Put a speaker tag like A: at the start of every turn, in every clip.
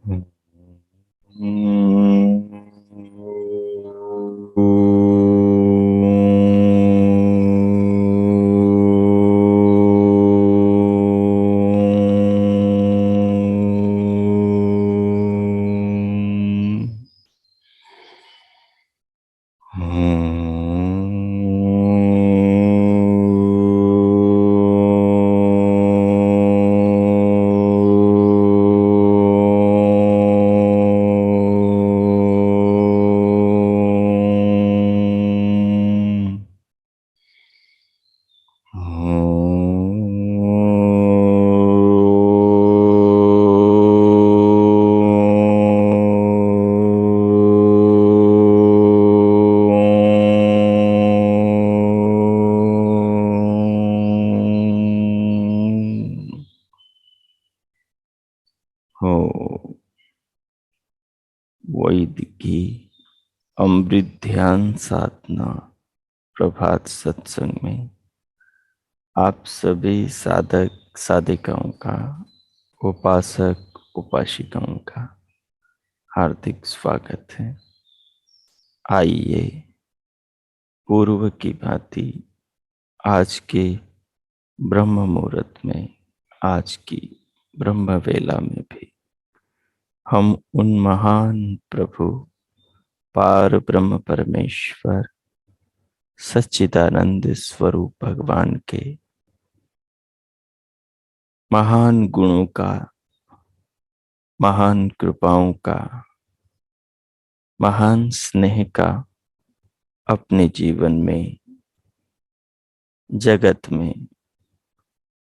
A: Hmm. हो वैदिकी अमृत ध्यान साधना प्रभात सत्संग में आप सभी साधक साधिकाओं का, उपासक उपासिकाओं का हार्दिक स्वागत है। आइए पूर्व की भांति आज के ब्रह्म मुहूर्त में, आज की ब्रह्म वेला में भी हम उन महान प्रभु पार ब्रह्म परमेश्वर सच्चिदानंद स्वरूप भगवान के महान गुणों का, महान कृपाओं का, महान स्नेह का अपने जीवन में, जगत में,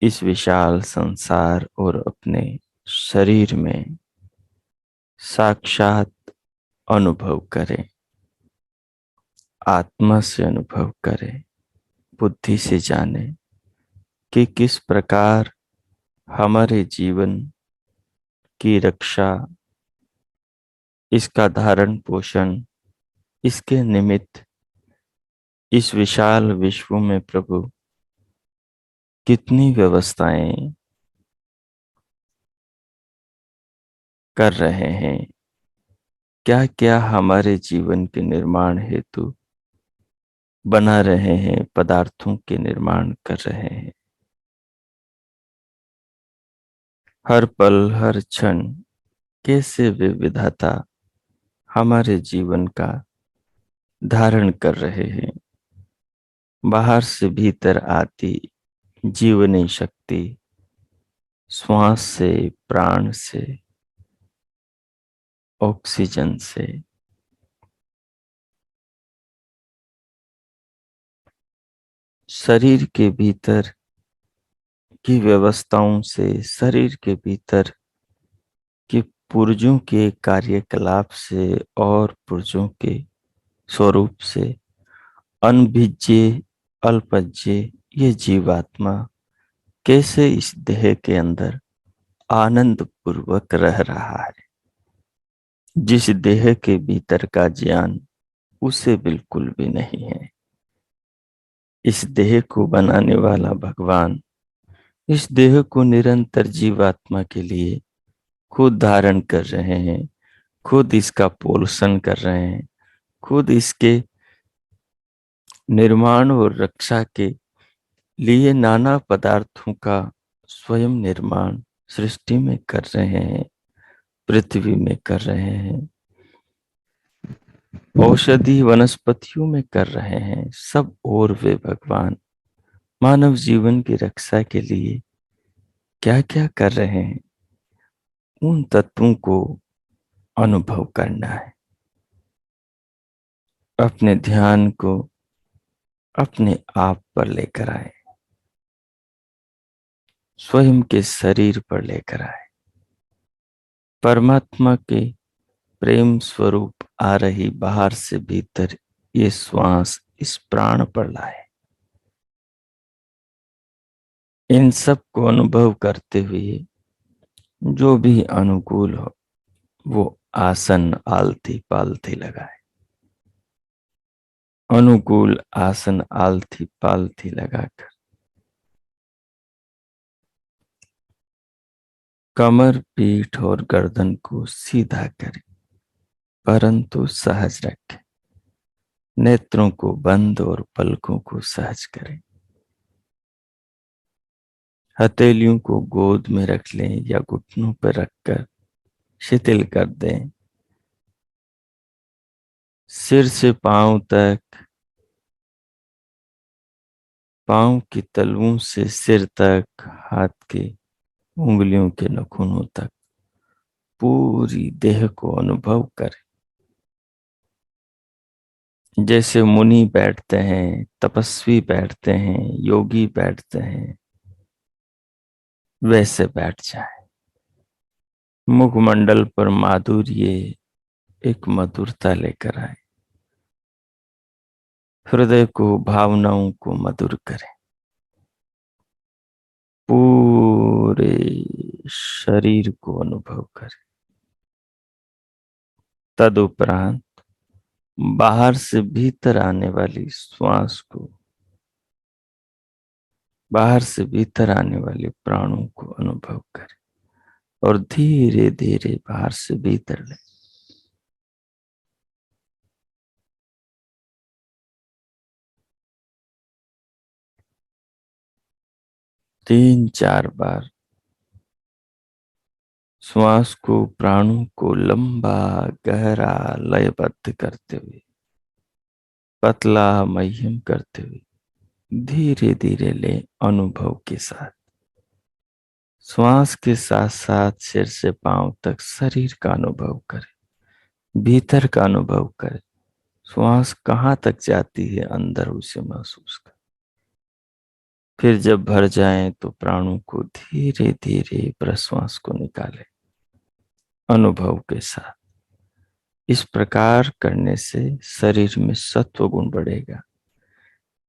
A: इस विशाल संसार और अपने शरीर में साक्षात अनुभव करें, आत्मा से अनुभव करें, बुद्धि से जाने कि किस प्रकार हमारे जीवन की रक्षा, इसका धारण पोषण, इसके निमित्त इस विशाल विश्व में प्रभु कितनी व्यवस्थाएं कर रहे हैं, क्या क्या हमारे जीवन के निर्माण हेतु बना रहे हैं, पदार्थों के निर्माण कर रहे हैं। हर पल हर क्षण कैसे वे विधाता हमारे जीवन का धारण कर रहे हैं। बाहर से भीतर आती जीवनी शक्ति, श्वास से, प्राण से, ऑक्सीजन से, शरीर के भीतर की व्यवस्थाओं से, शरीर के भीतर कि पुर्जों के कार्यकलाप से और पुर्जों के स्वरूप से अनभिज्य अल्पज्य ये जीवात्मा कैसे इस देह के अंदर आनंद पूर्वक रह रहा है। जिस देह के भीतर का ज्ञान उसे बिल्कुल भी नहीं है। इस देह को बनाने वाला भगवान इस देह को निरंतर जीवात्मा के लिए खुद धारण कर रहे हैं, खुद इसका पोषण कर रहे हैं, खुद इसके निर्माण और रक्षा के लिए नाना पदार्थों का स्वयं निर्माण सृष्टि में कर रहे हैं, पृथ्वी में कर रहे हैं, औषधि वनस्पतियों में कर रहे हैं। सब और वे भगवान मानव जीवन की रक्षा के लिए क्या क्या कर रहे हैं, उन तत्वों को अनुभव करना है। अपने ध्यान को अपने आप पर लेकर आए, स्वयं के शरीर पर लेकर आए, परमात्मा के प्रेम स्वरूप आ रही बाहर से भीतर ये श्वास इस प्राण पर लाए। इन सब को अनुभव करते हुए जो भी अनुकूल हो वो आसन आलथी पालथी लगाए। अनुकूल आसन आलथी पालथी लगाकर कमर, पीठ और गर्दन को सीधा करें, परंतु सहज रखें। नेत्रों को बंद और पलकों को सहज करें। हथेलियों को गोद में रख लें या घुटनों पर रखकर शिथिल कर दें। सिर से पांव तक, पांव की तलवों से सिर तक, हाथ के उंगलियों के नाखूनों तक पूरी देह को अनुभव करें। जैसे मुनि बैठते हैं, तपस्वी बैठते हैं, योगी बैठते हैं, वैसे बैठ जाए। मुखमंडल पर माधुर्य, एक मधुरता लेकर आए। हृदय को, भावनाओं को मधुर करें। पूरे शरीर को अनुभव करें। तदुपरांत बाहर से भीतर आने वाली श्वास को, बाहर से भीतर आने वाले प्राणों को अनुभव करें और धीरे धीरे बाहर से भीतर लें। 3-4 बार श्वास को, प्राणों को लंबा गहरा लयबद्ध करते हुए, पतला मध्यम करते हुए धीरे धीरे लें अनुभव के साथ। श्वास के साथ साथ सिर से पांव तक शरीर का अनुभव करें, भीतर का अनुभव करें। श्वास कहाँ तक जाती है अंदर, उसे महसूस करें। फिर जब भर जाए तो प्राणों को धीरे धीरे प्रश्वास को निकालें अनुभव के साथ। इस प्रकार करने से शरीर में सत्व गुण बढ़ेगा,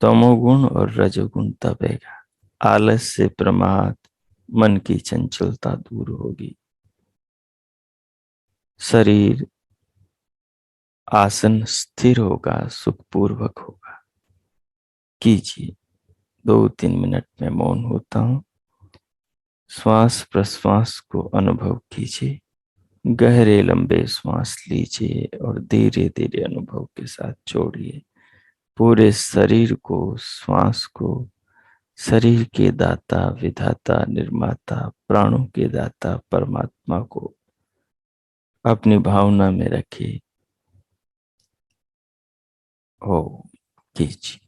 A: तमोगुण और रजोगुण दबेगा। आलस्य, प्रमाद, मन की चंचलता दूर होगी। शरीर आसन स्थिर होगा, सुखपूर्वक होगा। कीजिए। 2-3 मिनट में मौन होता हूं। श्वास प्रश्वास को अनुभव कीजिए। गहरे लंबे श्वास लीजिए और धीरे धीरे अनुभव के साथ छोड़िए। पूरे शरीर को, श्वास को शरीर के दाता, विधाता, निर्माता, प्राणों के दाता परमात्मा को अपनी भावना में रखिए। ओम कीजिए।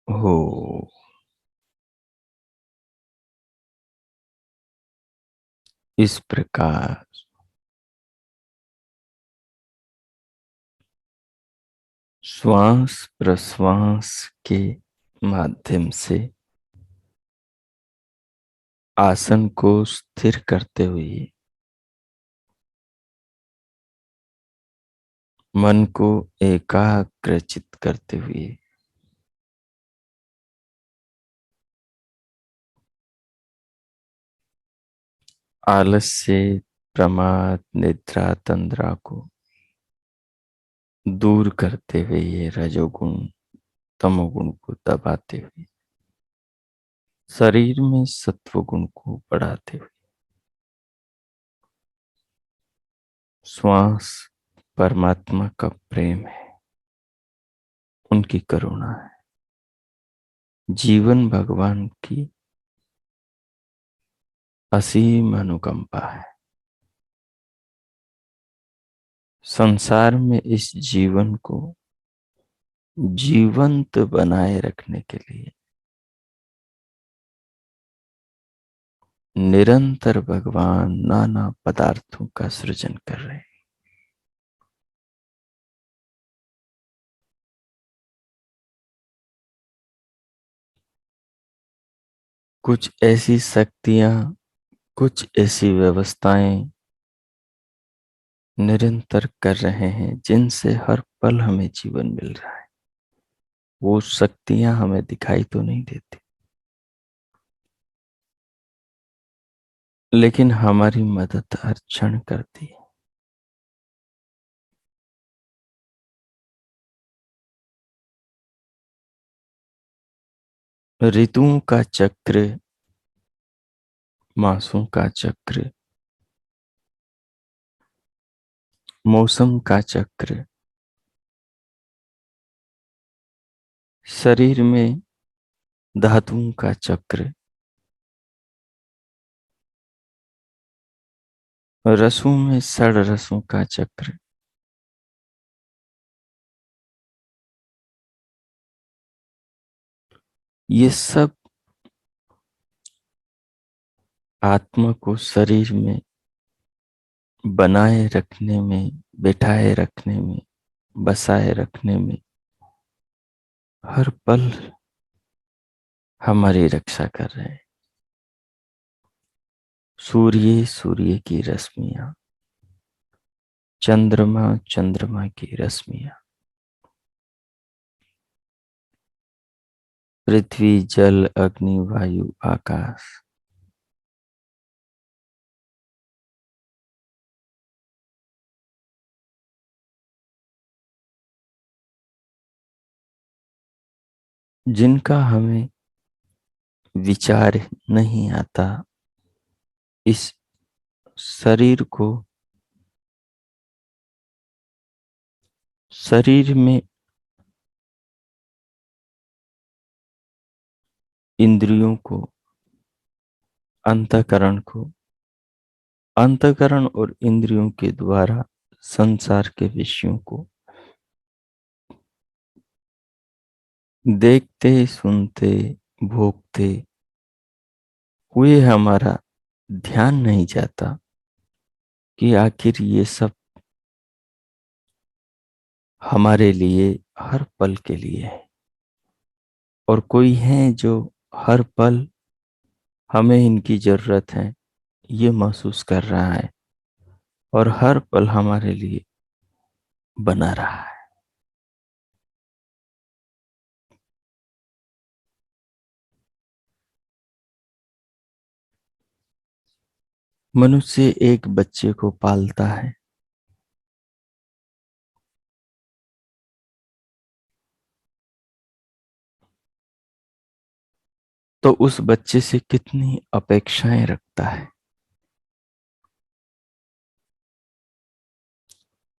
A: हो। इस प्रकार श्वास प्रश्वास के माध्यम से आसन को स्थिर करते हुए मन को एकाग्रचित करते हुए आलस्य, प्रमाद, निद्रा, तंद्रा को दूर करते हुए ये रजोगुण तमोगुण को दबाते हुए शरीर में सत्व गुण को बढ़ाते हुए श्वास परमात्मा का प्रेम है, उनकी करुणा है। जीवन भगवान की असीम अनुकंपा है। संसार में इस जीवन को जीवंत बनाए रखने के लिए निरंतर भगवान नाना पदार्थों का सृजन कर रहे हैं। कुछ ऐसी शक्तियां, कुछ ऐसी व्यवस्थाएं निरंतर कर रहे हैं जिनसे हर पल हमें जीवन मिल रहा है। वो शक्तियां हमें दिखाई तो नहीं देती, लेकिन हमारी मदद हर क्षण करती है। ऋतुओं का चक्र, मासों का चक्र, मौसम का चक्र, शरीर में धातुओं का चक्र, रसों में षड रसों का चक्र, ये सब आत्मा को शरीर में बनाए रखने में, बिठाए रखने में, बसाए रखने में हर पल हमारी रक्षा कर रहे हैं। सूर्य, सूर्य की रश्मियां, चंद्रमा, चंद्रमा की रश्मियां, पृथ्वी, जल, अग्नि, वायु, आकाश, जिनका हमें विचार नहीं आता, इस शरीर को, शरीर में इंद्रियों को, अंतःकरण को, अंतःकरण और इंद्रियों के द्वारा संसार के विषयों को देखते, सुनते, भोगते हुए हमारा ध्यान नहीं जाता कि आखिर ये सब हमारे लिए हर पल के लिए है, और कोई है जो हर पल हमें इनकी जरूरत है ये महसूस कर रहा है और हर पल हमारे लिए बना रहा है। मनुष्य एक बच्चे को पालता है तो उस बच्चे से कितनी अपेक्षाएं रखता है,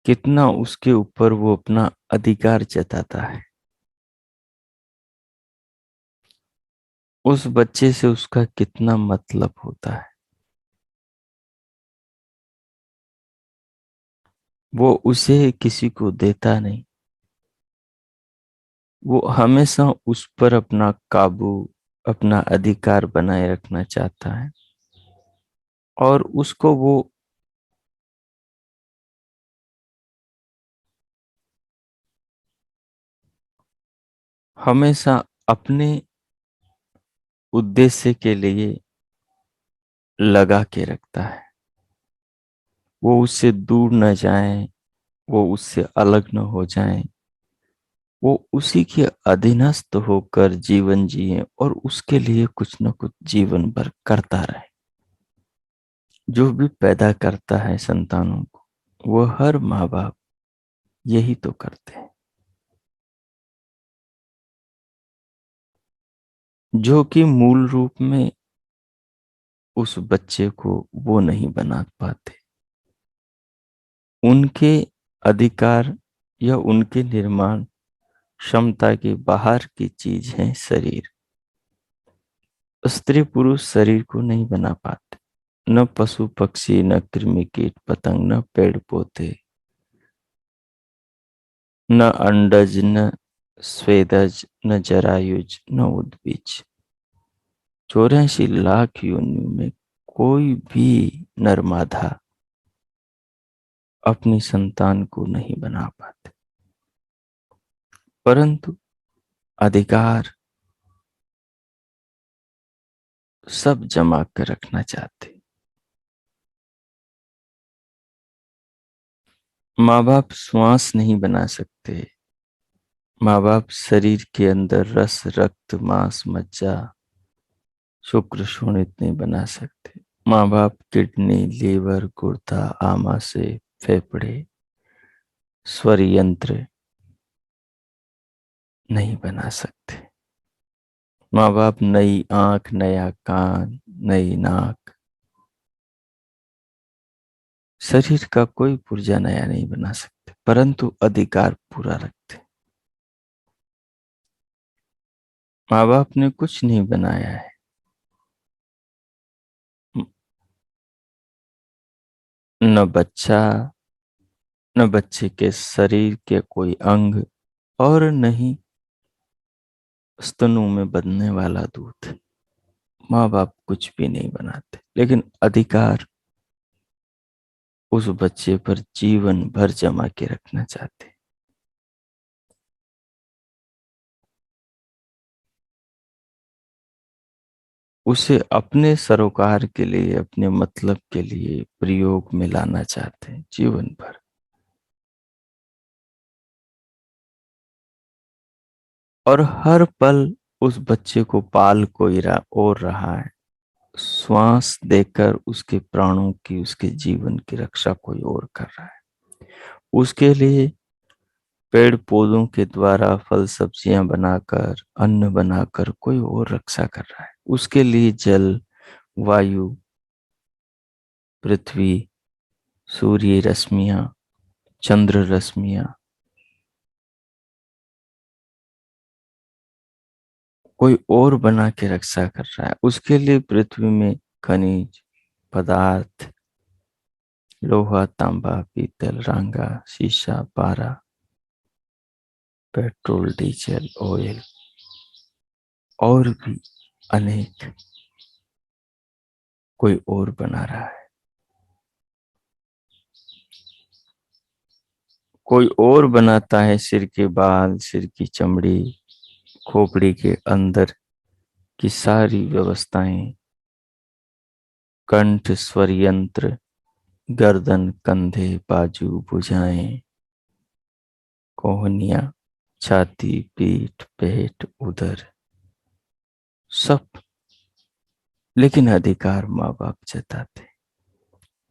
A: कितना उसके ऊपर वो अपना अधिकार जताता है। उस बच्चे से उसका कितना मतलब होता है। वो उसे किसी को देता नहीं, वो हमेशा उस पर अपना काबू, अपना अधिकार बनाए रखना चाहता है, और उसको वो हमेशा अपने उद्देश्य के लिए लगा के रखता है। वो उससे दूर न जाए, वो उससे अलग न हो जाए, वो उसी के अधीनस्थ होकर जीवन जिए और उसके लिए कुछ न कुछ जीवन भर करता रहे। जो भी पैदा करता है संतानों को, वो हर माँ बाप यही तो करते हैं, जो कि मूल रूप में उस बच्चे को वो नहीं बना पाते। उनके अधिकार या उनके निर्माण क्षमता के बाहर की चीज है शरीर। स्त्री पुरुष शरीर को नहीं बना पाते। न पशु पक्षी, न कृमि कीट पतंग, न पेड़ पौधे, न अंडज, न स्वेदज, न जरायुज, न उद्भिज। 84 लाख योनियों में कोई भी नरमादा अपनी संतान को नहीं बना पाते, परंतु अधिकार सब जमा कर रखना चाहते। माँ बाप श्वास नहीं बना सकते। माँ बाप शरीर के अंदर रस, रक्त, मांस, मज्जा, शुक्र, शोणित नहीं बना सकते। माँ बाप किडनी, लीवर, गुर्दा, आमाशय, फेफड़े, स्वर यंत्र नहीं बना सकते। माँ बाप नई आंख, नया कान, नई नाक, शरीर का कोई पुर्जा नया नहीं बना सकते, परंतु अधिकार पूरा रखते। माँ बाप ने कुछ नहीं बनाया है। न बच्चा, न बच्चे के शरीर के कोई अंग, और न ही स्तनों में बदने वाला दूध। माँ बाप कुछ भी नहीं बनाते, लेकिन अधिकार उस बच्चे पर जीवन भर जमा के रखना चाहते। उसे अपने सरोकार के लिए, अपने मतलब के लिए प्रयोग में लाना चाहते हैं जीवन भर। और हर पल उस बच्चे को पाल कोई और रहा है। श्वास देकर उसके प्राणों की, उसके जीवन की रक्षा कोई और कर रहा है। उसके लिए पेड़ पौधों के द्वारा फल सब्जियां बनाकर, अन्न बनाकर कोई और रक्षा कर रहा है। उसके लिए जल, वायु, पृथ्वी, सूर्य रश्मियां, चंद्र रश्मियां कोई और बना के रक्षा कर रहा है। उसके लिए पृथ्वी में खनिज पदार्थ, लोहा, तांबा, पीतल, रांगा, शीशा, पारा, पेट्रोल, डीजल, ऑयल और भी अनेक कोई और बना रहा है। कोई और बनाता है सिर के बाल, सिर की चमड़ी, खोपड़ी के अंदर की सारी व्यवस्थाएं, कंठ, स्वर यंत्र, गर्दन, कंधे, बाजू, भुजाएं, कोहनिया, छाती, पीठ, पेट, उदर, सब। लेकिन अधिकार माँ बाप जताते,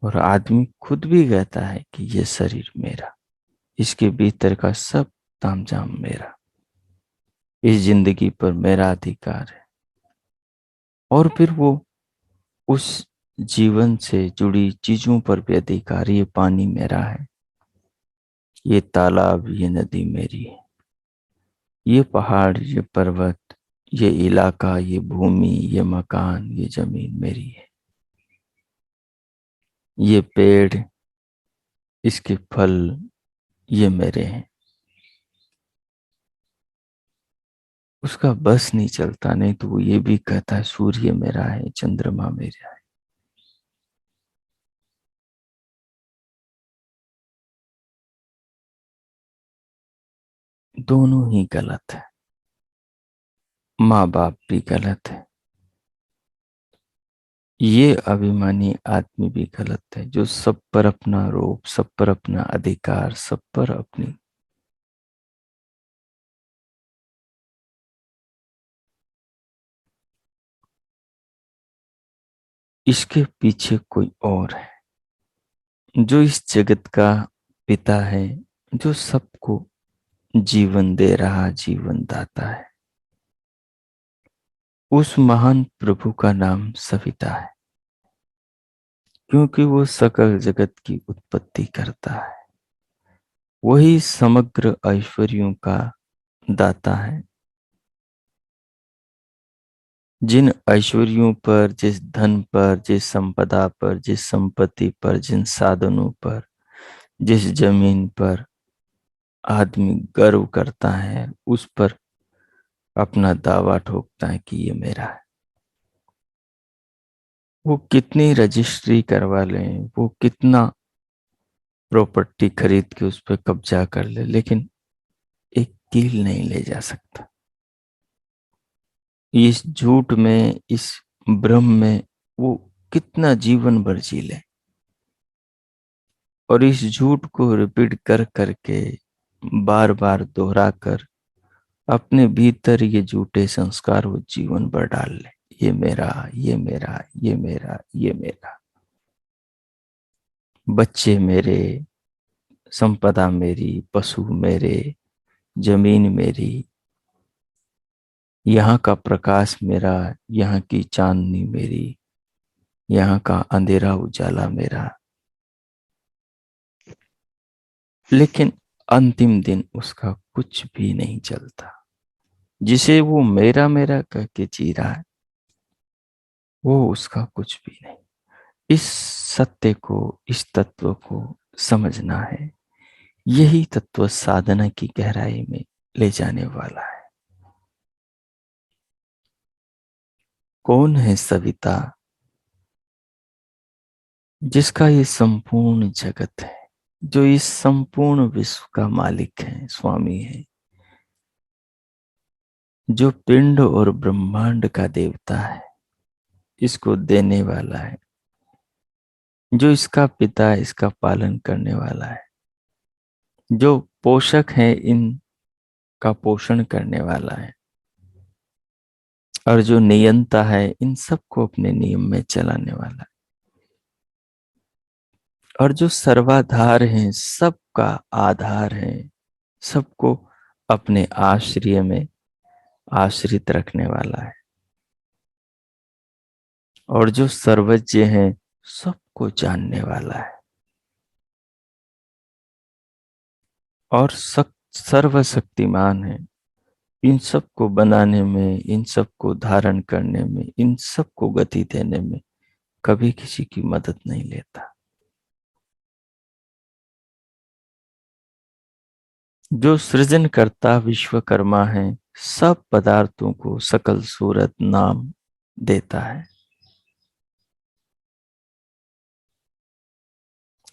A: और आदमी खुद भी कहता है कि ये शरीर मेरा, इसके भीतर का सब तामझाम मेरा, इस जिंदगी पर मेरा अधिकार है। और फिर वो उस जीवन से जुड़ी चीजों पर भी अधिकार, ये पानी मेरा है, ये तालाब, ये नदी मेरी है, ये पहाड़, ये पर्वत, ये इलाका, ये भूमि, ये मकान, ये जमीन मेरी है, ये पेड़, इसके फल, ये मेरे हैं। उसका बस नहीं चलता, नहीं तो वो ये भी कहता है सूर्य मेरा है, चंद्रमा मेरा है। दोनों ही गलत है। माँ बाप भी गलत है। ये अभिमानी आदमी भी गलत है, जो सब पर अपना रोब, सब पर अपना अधिकार, सब पर अपनी। इसके पीछे कोई और है, जो इस जगत का पिता है, जो सबको जीवन दे रहा, जीवन दाता है। उस महान प्रभु का नाम सविता है, क्योंकि वो सकल जगत की उत्पत्ति करता है। वही समग्र ऐश्वर्यों का दाता है। जिन ऐश्वर्यों पर, जिस धन पर, जिस संपदा पर, जिस संपत्ति पर, जिन साधनों पर, जिस जमीन पर आदमी गर्व करता है, उस पर अपना दावा ठोकता है कि ये मेरा है। वो कितनी रजिस्ट्री करवा लें, वो कितना प्रॉपर्टी खरीद के उस पर कब्जा कर ले, लेकिन एक कील नहीं ले जा सकता। इस झूठ में, इस भ्रम में वो कितना जीवन भर जी ले, और इस झूठ को रिपीट कर करके, बार बार दोहरा कर, अपने भीतर ये झूठे संस्कार वो जीवन भर डाल ले। ये मेरा, ये मेरा, ये मेरा, ये मेरा। बच्चे मेरे, संपदा मेरी, पशु मेरे, जमीन मेरी, यहाँ का प्रकाश मेरा, यहाँ की चांदनी मेरी, यहाँ का अंधेरा उजाला मेरा। लेकिन अंतिम दिन उसका कुछ भी नहीं चलता। जिसे वो मेरा मेरा कह के जी रहा है, वो उसका कुछ भी नहीं। इस सत्य को, इस तत्व को समझना है। यही तत्व साधना की गहराई में ले जाने वाला है। कौन है सविता? जिसका ये संपूर्ण जगत है, जो इस संपूर्ण विश्व का मालिक है, स्वामी है, जो पिंड और ब्रह्मांड का देवता है, इसको देने वाला है, जो इसका पिता है, इसका पालन करने वाला है, जो पोषक है, इनका पोषण करने वाला है, और जो नियंता है, इन सबको अपने नियम में चलाने वाला है, और जो सर्वाधार है, सबका आधार है, सबको अपने आश्रय में आश्रित रखने वाला है, और जो सर्वज्ञ है, सबको जानने वाला है, और सर्वशक्तिमान है। इन सबको बनाने में, इन सबको धारण करने में, इन सबको गति देने में कभी किसी की मदद नहीं लेता। जो सृजन करता विश्वकर्मा है, सब पदार्थों को सकल सूरत नाम देता है।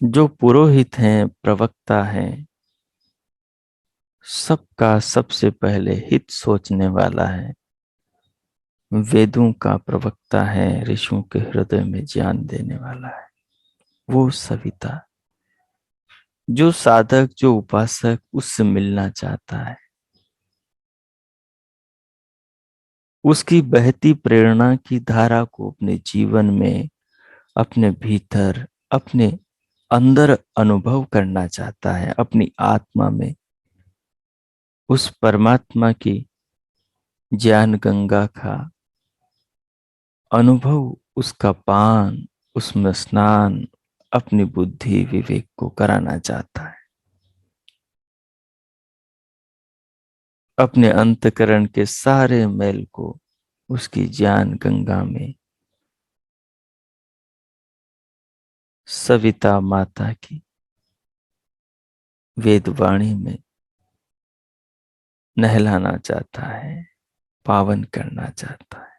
A: जो पुरोहित हैं, प्रवक्ता हैं, सबका सबसे पहले हित सोचने वाला है, वेदों का प्रवक्ता है, ऋषियों के हृदय में ज्ञान देने वाला है, वो सविता। जो साधक, जो उपासक उससे मिलना चाहता है, उसकी बहती प्रेरणा की धारा को अपने जीवन में, अपने भीतर, अपने अंदर अनुभव करना चाहता है, अपनी आत्मा में उस परमात्मा की ज्ञान गंगा का अनुभव, उसका पान, उसमें स्नान अपनी बुद्धि विवेक को कराना चाहता है। अपने अंतकरण के सारे मैल को उसकी ज्ञान गंगा में, सविता माता की वेदवाणी में नहलाना चाहता है। पावन करना चाहता है।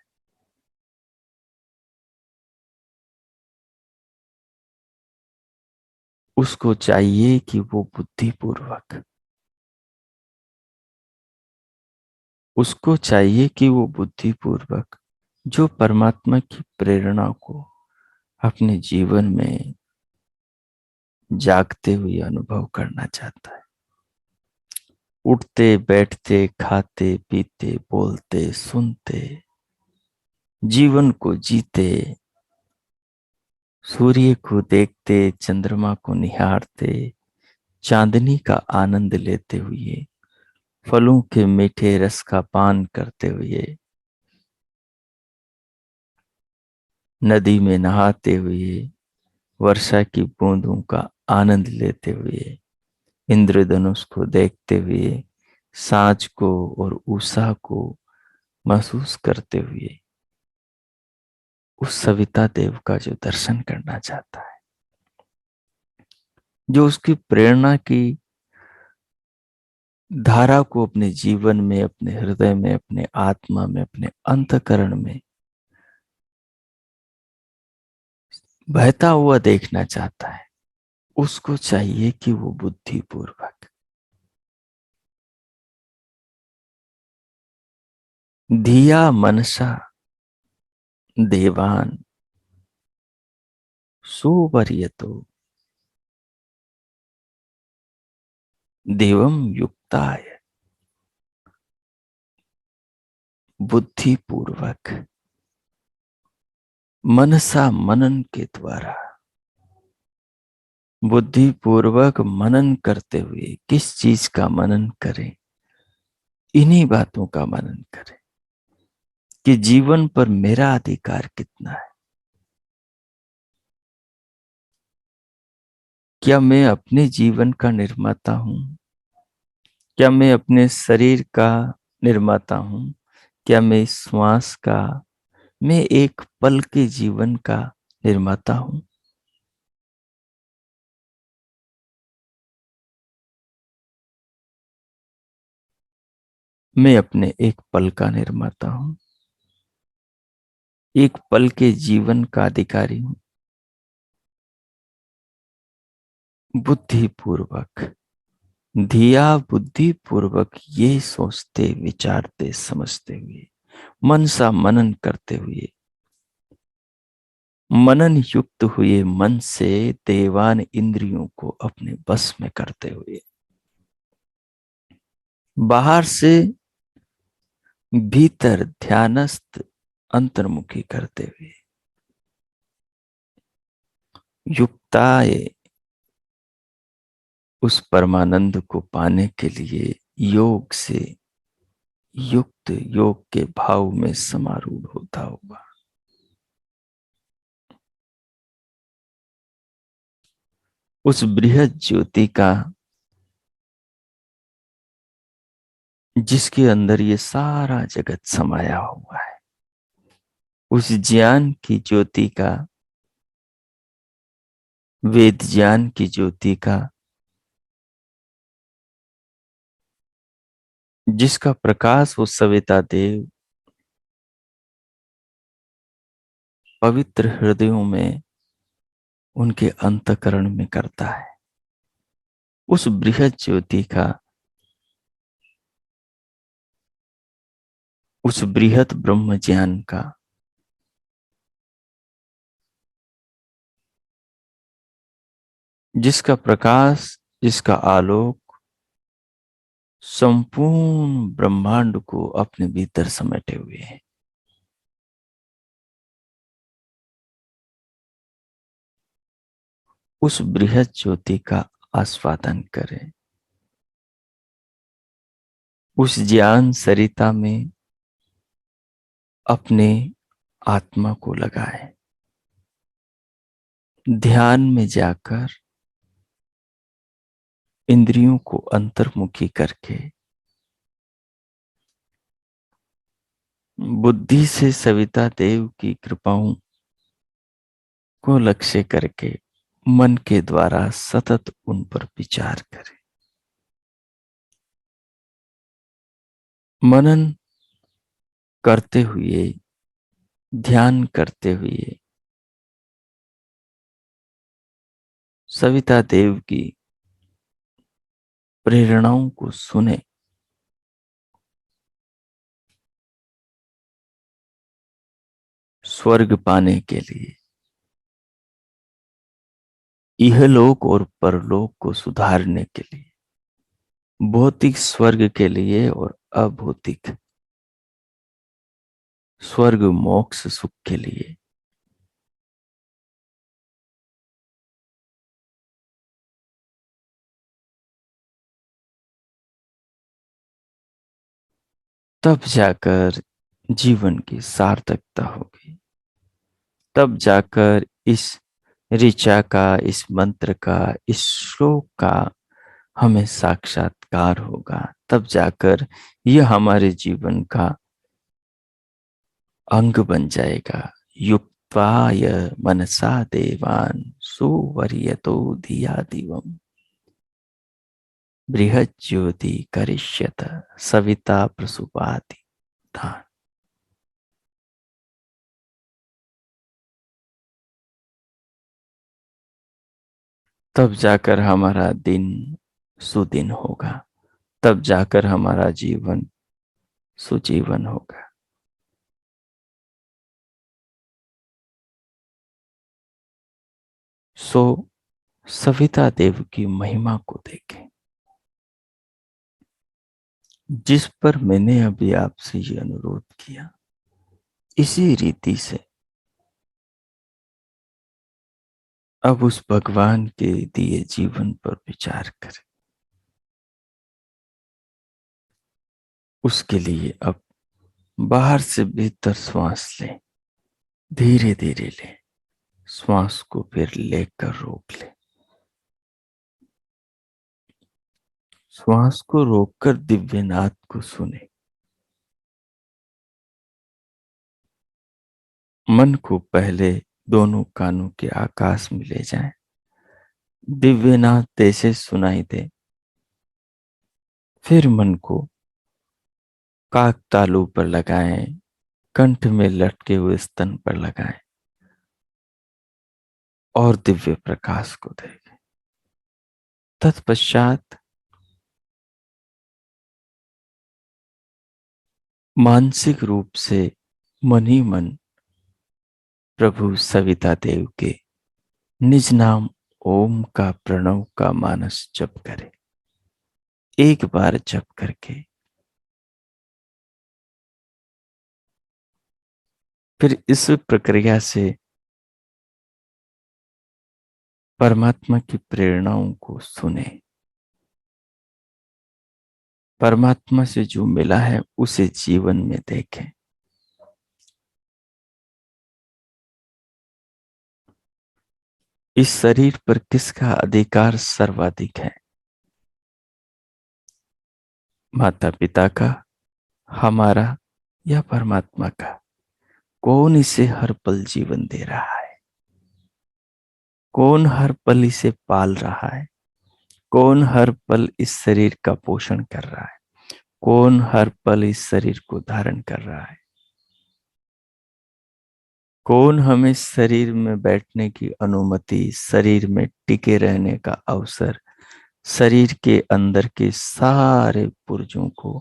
A: उसको चाहिए कि वो बुद्धिपूर्वक, उसको चाहिए कि वो बुद्धिपूर्वक जो परमात्मा की प्रेरणा को अपने जीवन में जागते हुए अनुभव करना चाहता है। उठते बैठते खाते पीते बोलते सुनते जीवन को जीते, सूर्य को देखते चंद्रमा को निहारते, चांदनी का आनंद लेते हुए, फलों के मीठे रस का पान करते हुए, नदी में नहाते हुए, वर्षा की बूंदों का आनंद लेते हुए, इंद्रधनुष को देखते हुए, सांझ को और उषा को महसूस करते हुए उस सविता देव का जो दर्शन करना चाहता है, जो उसकी प्रेरणा की धारा को अपने जीवन में, अपने हृदय में, अपने आत्मा में, अपने अंतःकरण में बहता हुआ देखना चाहता है, उसको चाहिए कि वो बुद्धिपूर्वक धिया मनसा देवान सुवर्यतो देवम युक्ताय, बुद्धिपूर्वक मनसा मनन के द्वारा, बुद्धिपूर्वक मनन करते हुए, किस चीज का मनन करें? इन्हीं बातों का मनन करें कि जीवन पर मेरा अधिकार कितना है। क्या मैं अपने जीवन का निर्माता हूं? क्या मैं अपने शरीर का निर्माता हूं? क्या मैं इस श्वास का, मैं एक पल के जीवन का निर्माता हूं? मैं अपने एक पल का निर्माता हूं, एक पल के जीवन का अधिकारी हूं। बुद्धिपूर्वक धिया, बुद्धिपूर्वक ये सोचते विचारते समझते हुए, मन सा मनन करते हुए, मनन युक्त हुए मन से देवान इंद्रियों को अपने बस में करते हुए, बाहर से भीतर ध्यानस्थ अंतर्मुखी करते हुए, युक्ताय उस परमानंद को पाने के लिए योग से युक्त, योग के भाव में समारूढ़ होता हुआ, उस बृहद ज्योति का जिसके अंदर ये सारा जगत समाया हुआ है, उस ज्ञान की ज्योति का, वेद ज्ञान की ज्योति का, जिसका प्रकाश वो सविता देव पवित्र हृदयों में, उनके अंतकरण में करता है, उस बृहद ज्योति का, उस बृहद ब्रह्म ज्ञान का, जिसका प्रकाश, जिसका आलोक संपूर्ण ब्रह्मांड को अपने भीतर समेटे हुए है, उस बृहद ज्योति का आस्वादन करें, उस ज्ञान सरिता में अपने आत्मा को लगाएं, ध्यान में जाकर इंद्रियों को अंतर्मुखी करके, बुद्धि से सविता देव की कृपाओं को लक्ष्य करके मन के द्वारा सतत उन पर विचार करें। मनन करते हुए, ध्यान करते हुए सविता देव की प्रेरणाओं को सुने, स्वर्ग पाने के लिए, इहलोक और परलोक को सुधारने के लिए, भौतिक स्वर्ग के लिए और अभौतिक स्वर्ग मोक्ष सुख के लिए। तब जाकर जीवन की सार्थकता होगी। तब जाकर इस ऋचा का, इस मंत्र का, इस श्लोक का हमें साक्षात्कार होगा। तब जाकर यह हमारे जीवन का अंग बन जाएगा। युक्त्वाय मनसा देवान सुवर्यतो धिया दिवम बृहज्योति करिष्यत सविता प्रसुपाति धान। तब जाकर हमारा दिन सुदिन होगा। तब जाकर हमारा जीवन सुजीवन होगा। सो सविता देव की महिमा को देखें, जिस पर मैंने अभी आपसे ये अनुरोध किया। इसी रीति से अब उस भगवान के दिए जीवन पर विचार करें। उसके लिए अब बाहर से भीतर श्वास लें, धीरे धीरे लें, श्वास को फिर लेकर रोक लें। श्वास को रोककर दिव्यनाद को सुने। मन को पहले दोनों कानों के आकाश में ले जाएं। दिव्यनाद जैसे सुनाई दे, फिर मन को काक तालु पर लगाएं, कंठ में लटके हुए स्तन पर लगाएं और दिव्य प्रकाश को देखें। तत्पश्चात मानसिक रूप से मन ही मन प्रभु सविता देव के निज नाम ओम का प्रणव का मानस जप करें। एक बार जप करके फिर इस प्रक्रिया से परमात्मा की प्रेरणाओं को सुने। परमात्मा से जो मिला है उसे जीवन में देखें। इस शरीर पर किसका अधिकार सर्वाधिक है? माता पिता का, हमारा या परमात्मा का? कौन इसे हर पल जीवन दे रहा है? कौन हर पल इसे पाल रहा है? कौन हर पल इस शरीर का पोषण कर रहा है? कौन हर पल इस शरीर को धारण कर रहा है? कौन हमें शरीर में बैठने की अनुमति, शरीर में टिके रहने का अवसर, शरीर के अंदर के सारे पुर्जों को,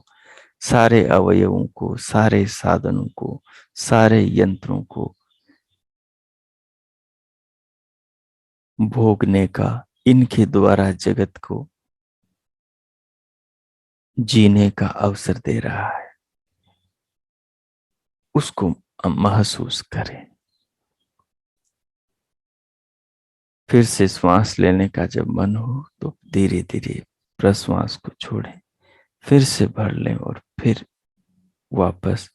A: सारे अवयवों को, सारे साधनों को, सारे यंत्रों को भोगने का, इनके द्वारा जगत को जीने का अवसर दे रहा है? उसको महसूस करें। फिर से श्वास लेने का जब मन हो तो धीरे धीरे प्रश्वास को छोड़ें, फिर से भर लें और फिर वापस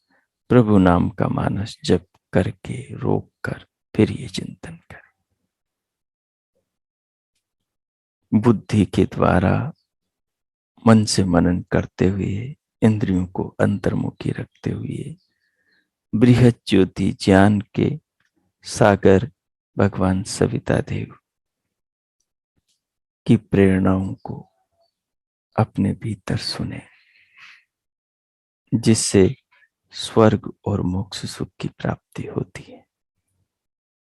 A: प्रभु नाम का मानस जप करके रोक कर फिर ये चिंतन करें। बुद्धि के द्वारा मन से मनन करते हुए, इंद्रियों को अंतर्मुखी रखते हुए बृहत ज्योति ज्ञान के सागर भगवान सविता देव की प्रेरणाओं को अपने भीतर सुने, जिससे स्वर्ग और मोक्ष सुख की प्राप्ति होती है।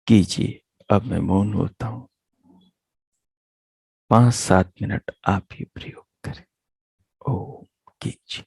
A: कीजिए। अब मैं मौन होता हूं। 5-7 मिनट आप ही प्रयोग करें। ओम कीजिए।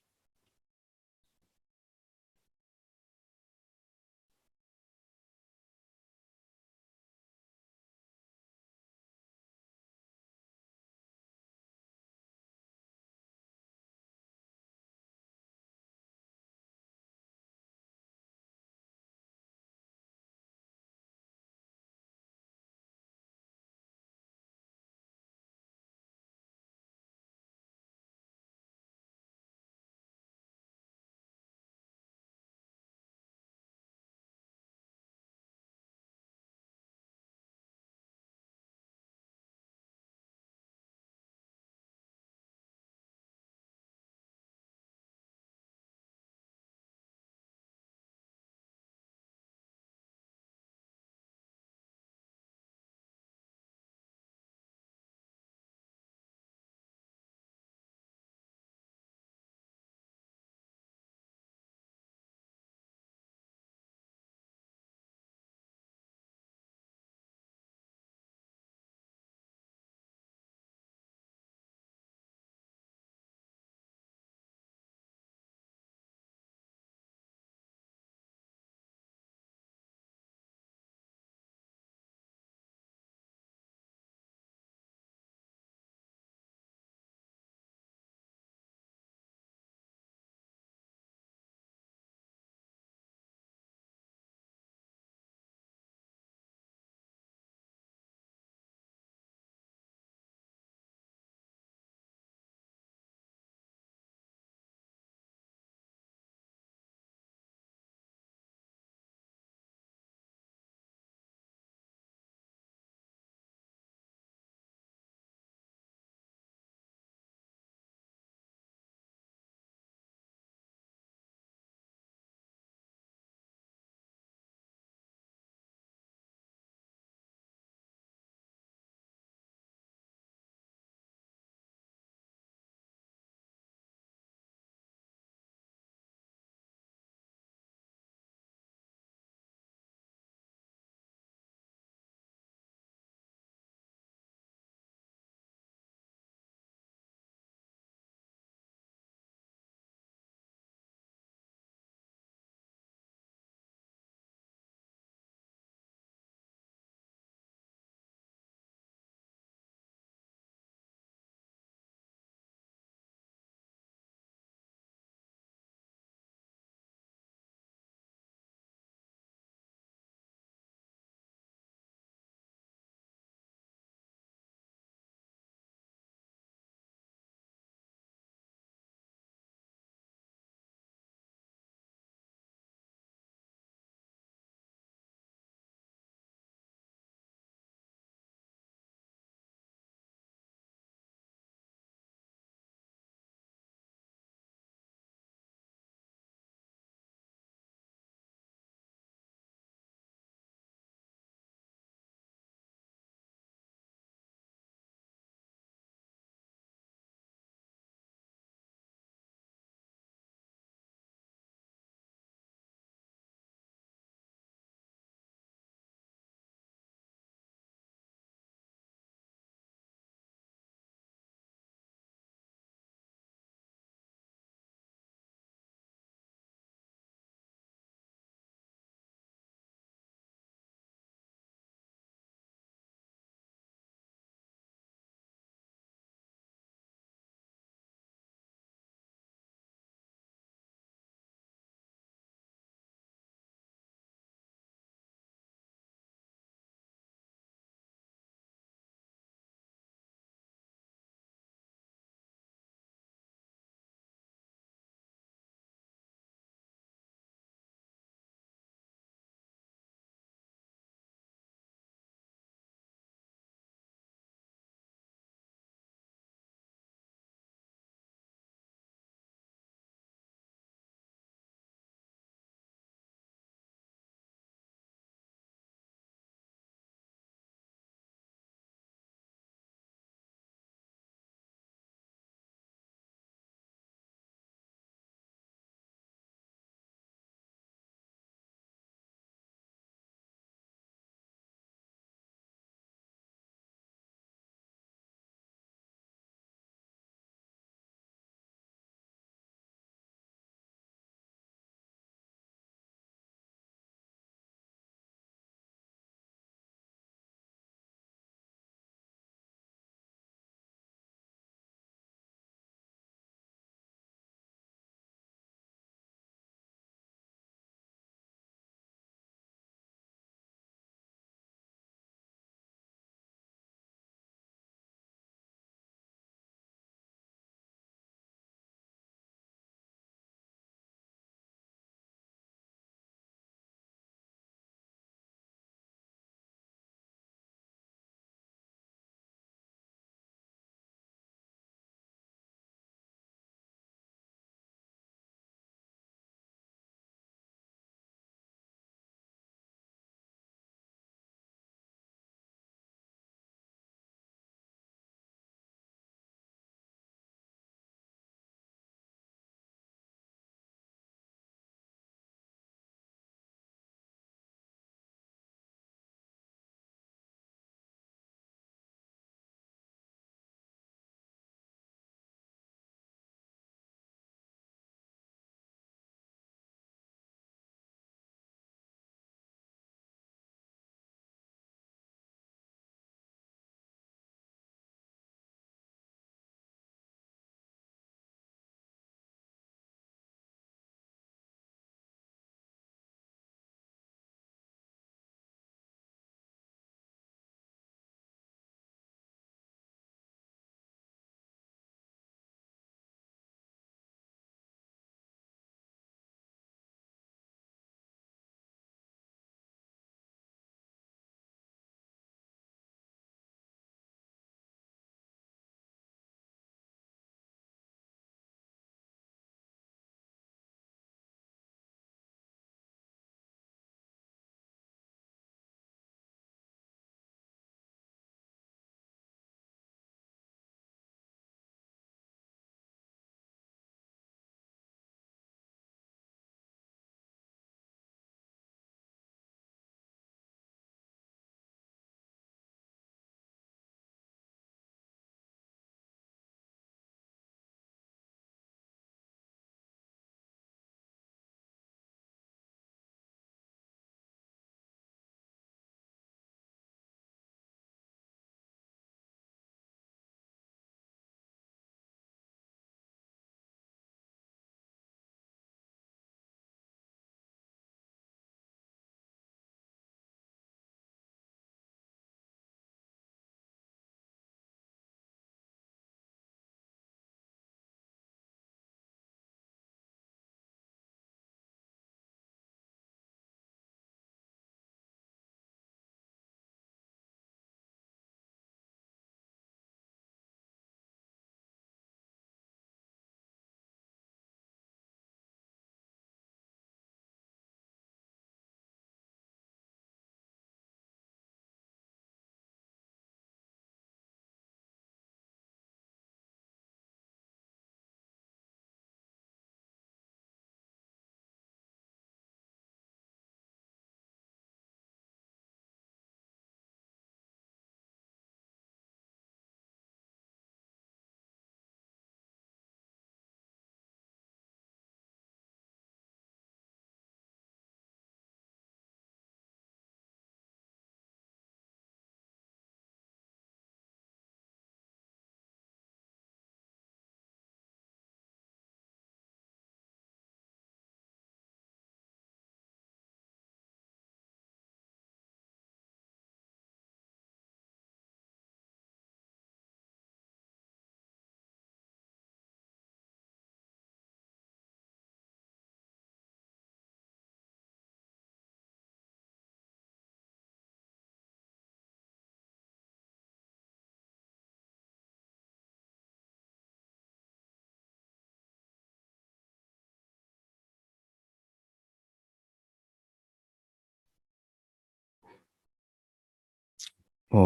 A: ओ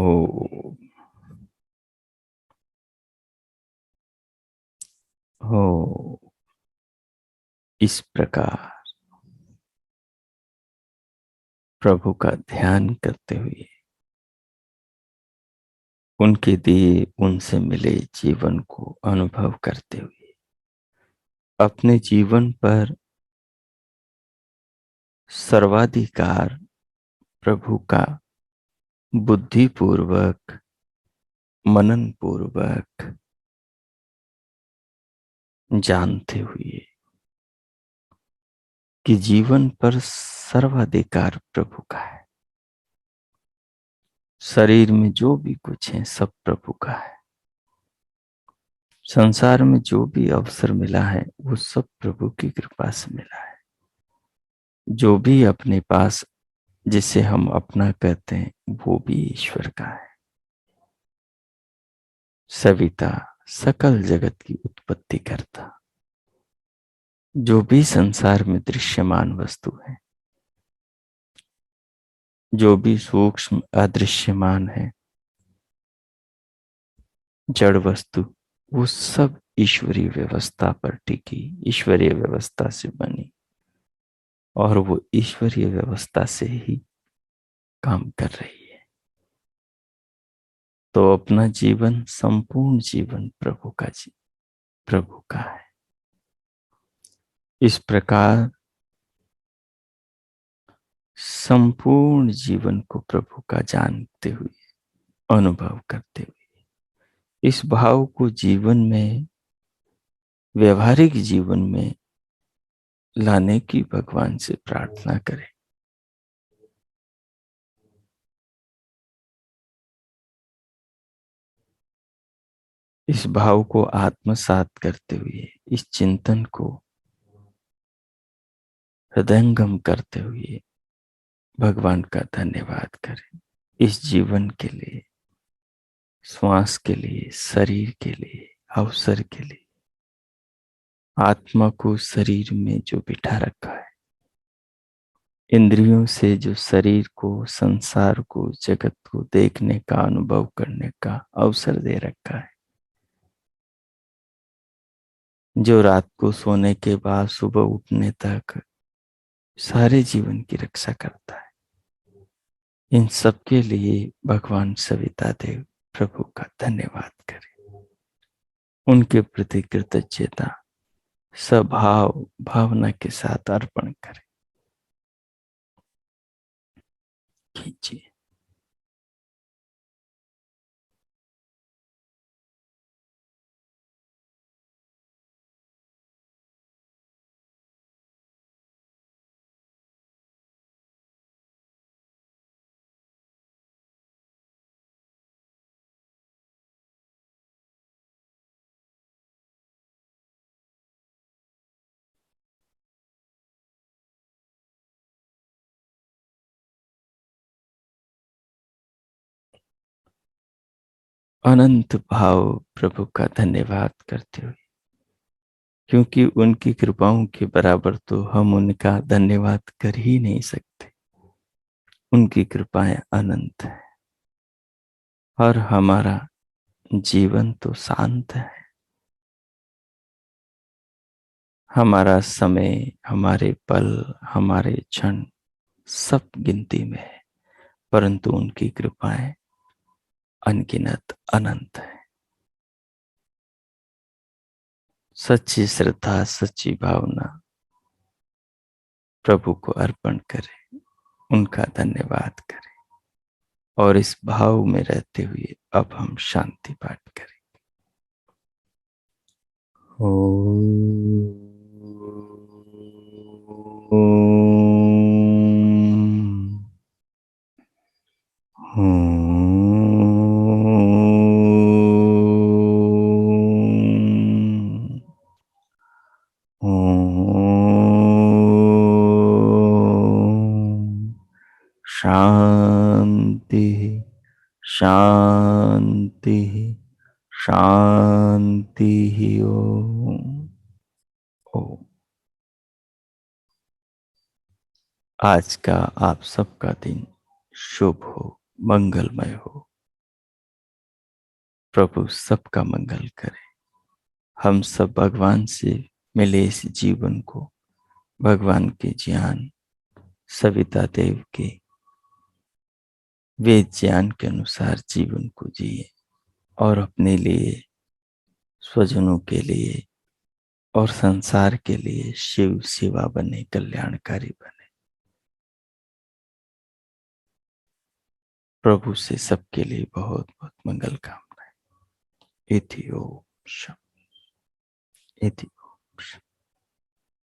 A: हो। इस प्रकार प्रभु का ध्यान करते हुए, उनके दिए उनसे मिले जीवन को अनुभव करते हुए, अपने जीवन पर सर्वाधिकार प्रभु का बुद्धिपूर्वक, मनन पूर्वक जानते हुए कि जीवन पर सर्वाधिकार प्रभु का है। शरीर में जो भी कुछ है सब प्रभु का है। संसार में जो भी अवसर मिला है वो सब प्रभु की कृपा से मिला है। जो भी अपने पास जिसे हम अपना कहते हैं वो भी ईश्वर का है। सविता सकल जगत की उत्पत्ति करता, जो भी संसार में दृश्यमान वस्तु है, जो भी सूक्ष्म अदृश्यमान है, जड़ वस्तु, वो सब ईश्वरीय व्यवस्था पर टिकी, ईश्वरीय व्यवस्था से बनी और वो ईश्वरीय व्यवस्था से ही काम कर रही है। तो अपना जीवन, संपूर्ण जीवन प्रभु का है। इस प्रकार संपूर्ण जीवन को प्रभु का जानते हुए, अनुभव करते हुए, इस भाव को जीवन में, व्यवहारिक जीवन में लाने की भगवान से प्रार्थना करें। इस भाव को आत्मसात करते हुए, इस चिंतन को हृदयंगम करते हुए भगवान का धन्यवाद करें। इस जीवन के लिए, श्वास के लिए, शरीर के लिए, अवसर के लिए, आत्मा को शरीर में जो बिठा रखा है, इंद्रियों से जो शरीर को, संसार को, जगत को देखने का, अनुभव करने का अवसर दे रखा है, जो रात को सोने के बाद सुबह उठने तक सारे जीवन की रक्षा करता है, इन सब के लिए भगवान सविता देव प्रभु का धन्यवाद करें। उनके प्रति कृतज्ञता सभाव भावना के साथ अर्पण करें। कीजिए। अनंत भाव प्रभु का धन्यवाद करते हुए, क्योंकि उनकी कृपाओं के बराबर तो हम उनका धन्यवाद कर ही नहीं सकते। उनकी कृपाएं अनंत है और हमारा जीवन तो शांत है। हमारा समय, हमारे पल, हमारे क्षण सब गिनती में है, परंतु उनकी कृपाएं अनगिनत अनंत है। सच्ची श्रद्धा, सच्ची भावना प्रभु को अर्पण करें, उनका धन्यवाद करें और इस भाव में रहते हुए अब हम शांति पाठ करें। ओम। शांति शांति शांति। ओम। ओम। आज का आप सबका दिन शुभ हो, मंगलमय हो। प्रभु सबका मंगल करे। हम सब भगवान से मिले इस जीवन को भगवान के ज्ञान, सविता देव के वेद ज्ञान के अनुसार जीवन को जिए और अपने लिए, स्वजनों के लिए और संसार के लिए शिव सेवा बने, कल्याणकारी बने। प्रभु से सबके लिए बहुत बहुत मंगल कामनाएं। इति ओम शांति। इति ओम शांति।